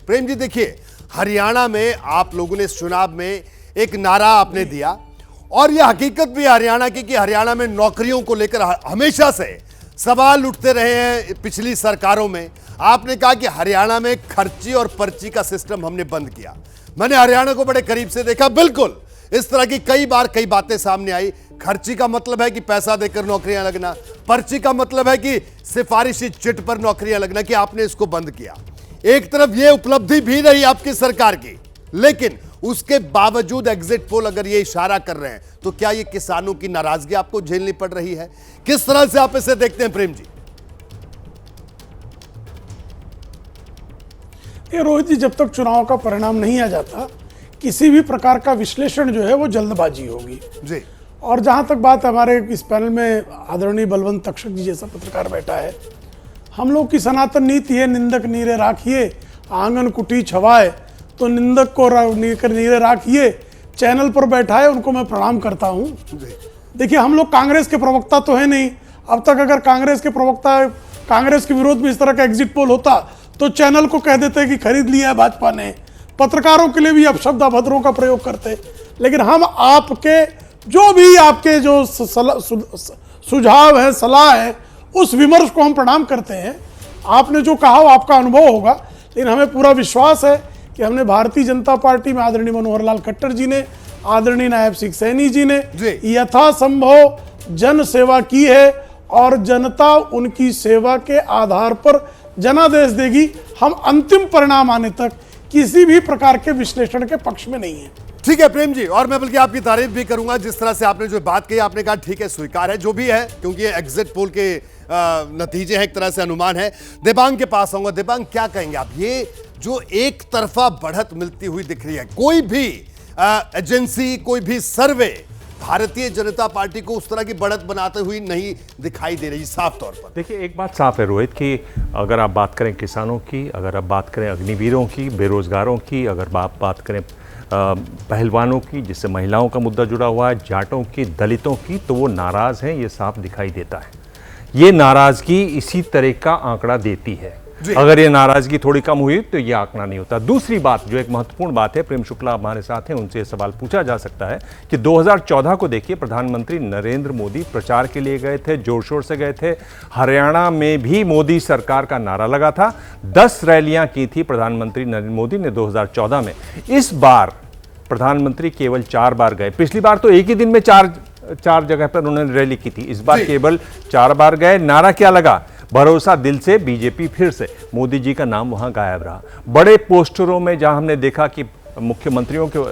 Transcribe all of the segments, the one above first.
प्रेम जी देखिए, हरियाणा में आप लोगों ने इस चुनाव में एक नारा आपने दिया और यह हकीकत भी हरियाणा की कि हरियाणा में नौकरियों को लेकर हमेशा से सवाल उठते रहे हैं। पिछली सरकारों में आपने कहा कि हरियाणा में खर्ची और पर्ची का सिस्टम हमने बंद किया। मैंने हरियाणा को बड़े करीब से देखा, बिल्कुल इस तरह की कई बार कई बातें सामने आई। खर्ची का मतलब है कि पैसा देकर नौकरियां लगना, पर्ची का मतलब है कि सिफारिशी चिट पर नौकरियां लगना, कि आपने इसको बंद किया। एक तरफ यह उपलब्धि भी रही आपकी सरकार की, लेकिन उसके बावजूद एग्जिट पोल अगर ये इशारा कर रहे हैं तो क्या ये किसानों की नाराजगी आपको झेलनी पड़ रही है? किस तरह से आप इसे देखते हैं प्रेम जी? रोहित जी, जब तक चुनाव का परिणाम नहीं आ जाता किसी भी प्रकार का विश्लेषण जो है वो जल्दबाजी होगी जी। और जहां तक बात हमारे इस पैनल में आदरणीय बलवंत तक्षक जी जैसा पत्रकार बैठा है, हम लोग की सनातन नीति है निंदक नीरे राखिए, आंगन कुटी छवाए, तो निंदक को नीरे राखिए, चैनल पर बैठा है उनको मैं प्रणाम करता हूं। देखिए, हम लोग कांग्रेस के प्रवक्ता तो है नहीं। अब तक अगर कांग्रेस के प्रवक्ता कांग्रेस के विरोध में इस तरह का एग्जिट पोल होता तो चैनल को कह देते कि खरीद लिया है भाजपा ने, पत्रकारों के लिए भी अपशब्द अभद्रों का प्रयोग करते। लेकिन हम आपके जो सुझाव है, सलाह है, उस विमर्श को हम प्रणाम करते हैं। आपने जो कहा वो आपका अनुभव होगा, लेकिन हमें पूरा विश्वास है कि हमने भारतीय जनता पार्टी में आदरणीय मनोहर लाल खट्टर जी ने, आदरणीय नायब सिंह सैनी जी ने यथासंभव जन सेवा की है और जनता उनकी सेवा के आधार पर जनादेश देगी। हम अंतिम परिणाम आने तक किसी भी प्रकार के विश्लेषण के पक्ष में नहीं है। ठीक है प्रेम जी, और मैं बल्कि आपकी तारीफ भी करूंगा जिस तरह से आपने जो बात कही। आपने कहा ठीक है, स्वीकार है जो भी है, क्योंकि ये एग्जिट पोल के नतीजे हैं, एक तरह से अनुमान है। देबांग के पास आऊंगा। देबांग, क्या कहेंगे आप? ये जो एक तरफा बढ़त मिलती हुई दिख रही है, कोई भी एजेंसी, कोई भी सर्वे भारतीय जनता पार्टी को उस तरह की बढ़त बनाते हुई नहीं दिखाई दे रही साफ तौर पर। देखिए, एक बात साफ है रोहित कि अगर आप बात करें किसानों की, अगर आप बात करें अग्निवीरों की, बेरोजगारों की, अगर आप बात करें पहलवानों की, जिससे महिलाओं का मुद्दा जुड़ा हुआ है, जाटों की, दलितों की, तो वो नाराज हैं, ये साफ दिखाई देता है। ये नाराजगी इसी तरह का आंकड़ा देती है। अगर ये नाराजगी थोड़ी कम हुई तो ये आंकड़ा नहीं होता। दूसरी बात, जो एक महत्वपूर्ण बात है, प्रेम शुक्ला हमारे साथ हैं, उनसे सवाल पूछा जा सकता है कि 2014 को देखिए, प्रधानमंत्री नरेंद्र मोदी प्रचार के लिए गए थे, जोर शोर से गए थे। हरियाणा में भी मोदी सरकार का नारा लगा था। 10 रैलियां की थी प्रधानमंत्री नरेंद्र मोदी ने 2014 में। इस बार प्रधानमंत्री केवल 4 बार गए। पिछली बार तो एक ही दिन में चार जगह पर उन्होंने रैली की थी। इस बार केवल 4 बार गए। नारा क्या लगा? भरोसा दिल से बीजेपी फिर से। मोदी जी का नाम वहां गायब रहा। बड़े पोस्टरों में जहां हमने देखा कि मुख्यमंत्रियों के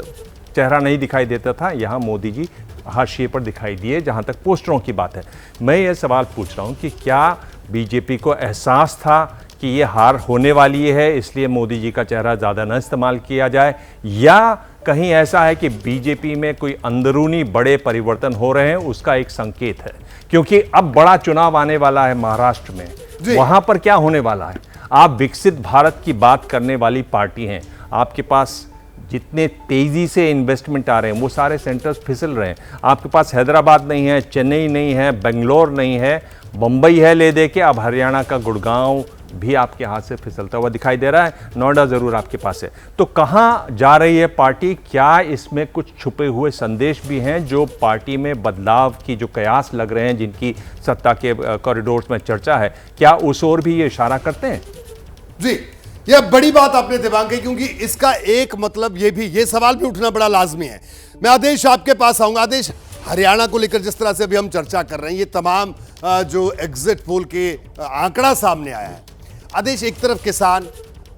चेहरा नहीं दिखाई देता था, यहां मोदी जी हाशिए पर दिखाई दिए। जहां तक पोस्टरों की बात है, मैं ये सवाल पूछ रहा हूं कि क्या बीजेपी को एहसास था कि ये हार होने वाली है, इसलिए मोदी जी का चेहरा ज़्यादा न इस्तेमाल किया जाए, या कहीं ऐसा है कि बीजेपी में कोई अंदरूनी बड़े परिवर्तन हो रहे हैं, उसका एक संकेत है? क्योंकि अब बड़ा चुनाव आने वाला है महाराष्ट्र में, वहां पर क्या होने वाला है? आप विकसित भारत की बात करने वाली पार्टी हैं, आपके पास जितने तेजी से इन्वेस्टमेंट आ रहे हैं वो सारे सेंटर्स फिसल रहे हैं। आपके पास हैदराबाद नहीं है, चेन्नई नहीं है, बेंगलोर नहीं है, मुंबई है ले दे के। अब हरियाणा का गुड़गांव भी आपके हाथ से फिसलता हुआ दिखाई दे रहा है। नोएडा जरूर आपके पास है। तो कहां जा रही है पार्टी? क्या इसमें कुछ छुपे हुए संदेश भी हैं जो पार्टी में बदलाव की जो कयास लग रहे हैं, जिनकी सत्ता के कॉरिडोर्स में चर्चा है, क्या उस ओर भी ये इशारा करते हैं? जी, यह बड़ी बात आपने दिमाग की, क्योंकि इसका एक मतलब ये सवाल भी उठना बड़ा लाजमी है। मैं आदेश आपके पास आऊंगा। आदेश, हरियाणा को लेकर जिस तरह से अभी हम चर्चा कर रहे हैं, ये तमाम जो एग्जिट पोल के आंकड़ा सामने आया है। आदेश, एक तरफ किसान,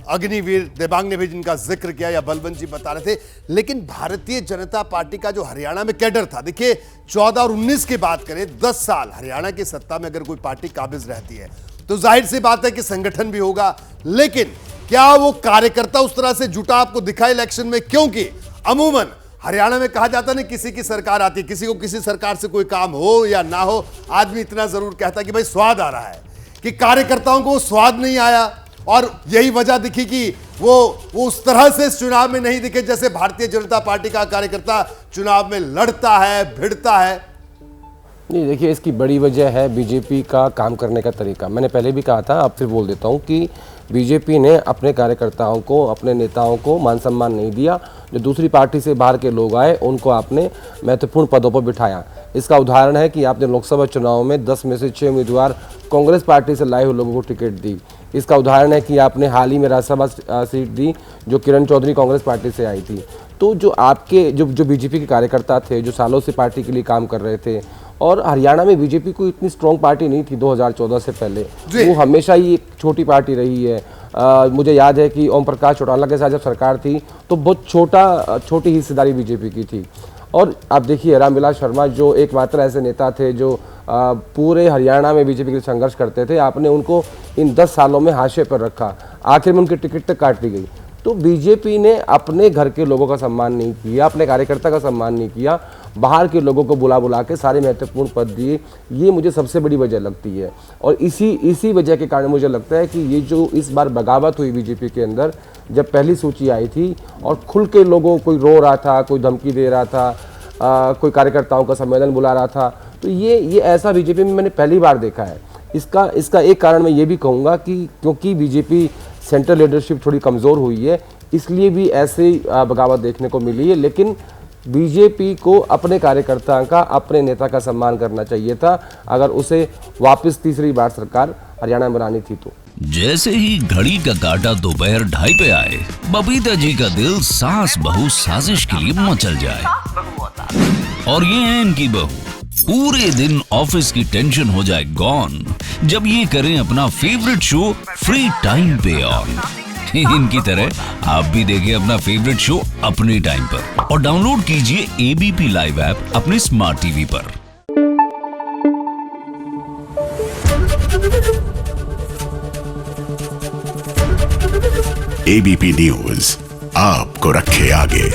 अग्निवीर, देबांग ने भी जिनका जिक्र किया या बलवंत जी बता रहे थे, लेकिन भारतीय जनता पार्टी का जो हरियाणा में कैडर था, देखिए 14 और 19 की बात करें, 10 साल हरियाणा की सत्ता में अगर कोई पार्टी काबिज रहती है तो जाहिर सी बात है कि संगठन भी होगा, लेकिन क्या वो कार्यकर्ता उस तरह से जुटा आपको दिखा इलेक्शन में? क्योंकि अमूमन हरियाणा में कहा जाता है ना, किसी की सरकार आती है, किसी को किसी सरकार से कोई काम हो या ना हो, आदमी इतना जरूर कहता है कि भाई स्वाद आ रहा है, कि कार्यकर्ताओं को स्वाद नहीं आया। और यही वजह दिखी कि वो उस तरह से इस चुनाव में नहीं दिखे जैसे भारतीय जनता पार्टी का कार्यकर्ता चुनाव में लड़ता है, भिड़ता है। नहीं, देखिए इसकी बड़ी वजह है बीजेपी का काम करने का तरीका। मैंने पहले भी कहा था, अब फिर बोल देता हूँ कि बीजेपी ने अपने कार्यकर्ताओं को, अपने नेताओं को मान सम्मान नहीं दिया। जो दूसरी पार्टी से बाहर के लोग आए उनको आपने महत्वपूर्ण पदों पर बिठाया। इसका उदाहरण है कि आपने लोकसभा चुनाव में 10 में से 6 उम्मीदवार कांग्रेस पार्टी से लाए हुए लोगों को टिकट दी। इसका उदाहरण है कि आपने हाल ही में राज्यसभा सीट दी जो किरण चौधरी कांग्रेस पार्टी से आई थी। तो जो आपके जो बीजेपी के कार्यकर्ता थे, जो सालों से पार्टी के लिए काम कर रहे थे, और हरियाणा में बीजेपी कोई इतनी स्ट्रॉन्ग पार्टी नहीं थी 2014 से पहले, वो हमेशा ही एक छोटी पार्टी रही है। मुझे याद है कि ओम प्रकाश चौटाला के साथ जब सरकार थी तो बहुत छोटी हिस्सेदारी बीजेपी की थी। और आप देखिए रामविलास शर्मा जो एकमात्र ऐसे नेता थे जो पूरे हरियाणा में बीजेपी के संघर्ष करते थे, आपने उनको इन 10 सालों में हाशिए पर रखा, आखिर में उनकी टिकट तक काट दी गई। तो बीजेपी ने अपने घर के लोगों का सम्मान नहीं किया, अपने कार्यकर्ता का सम्मान नहीं किया, बाहर के लोगों को बुला के सारे महत्वपूर्ण पद दिए। ये मुझे सबसे बड़ी वजह लगती है। और इसी वजह के कारण मुझे लगता है कि ये जो इस बार बगावत हुई बीजेपी के अंदर, जब पहली सूची आई थी और खुल के लोगों, कोई रो रहा था, कोई धमकी दे रहा था, कोई कार्यकर्ताओं का सम्मेलन बुला रहा था, तो ये ऐसा बीजेपी में मैंने पहली बार देखा है। इसका एक कारण मैं ये भी कहूँगा कि क्योंकि बीजेपी सेंट्रल लीडरशिप थोड़ी कमज़ोर हुई है, इसलिए भी ऐसे बगावत देखने को मिली है। लेकिन बीजेपी को अपने कार्यकर्ता का, अपने नेता का सम्मान करना चाहिए था अगर उसे वापस तीसरी बार सरकार हरियाणा में बनानी थी तो। जैसे ही घड़ी का काटा दोपहर 2:30 पे आए, बबीता जी का दिल सास बहू साजिश के लिए मचल जाए। और ये है इनकी बहू, पूरे दिन ऑफिस की टेंशन हो जाए गॉन जब ये करें अपना फेवरेट शो फ्री टाइम पे ऑन। इनकी तरह आप भी देखिए अपना फेवरेट शो अपने टाइम पर और डाउनलोड कीजिए एबीपी लाइव ऐप अपने स्मार्ट टीवी पर। एबीपी न्यूज आपको रखे आगे।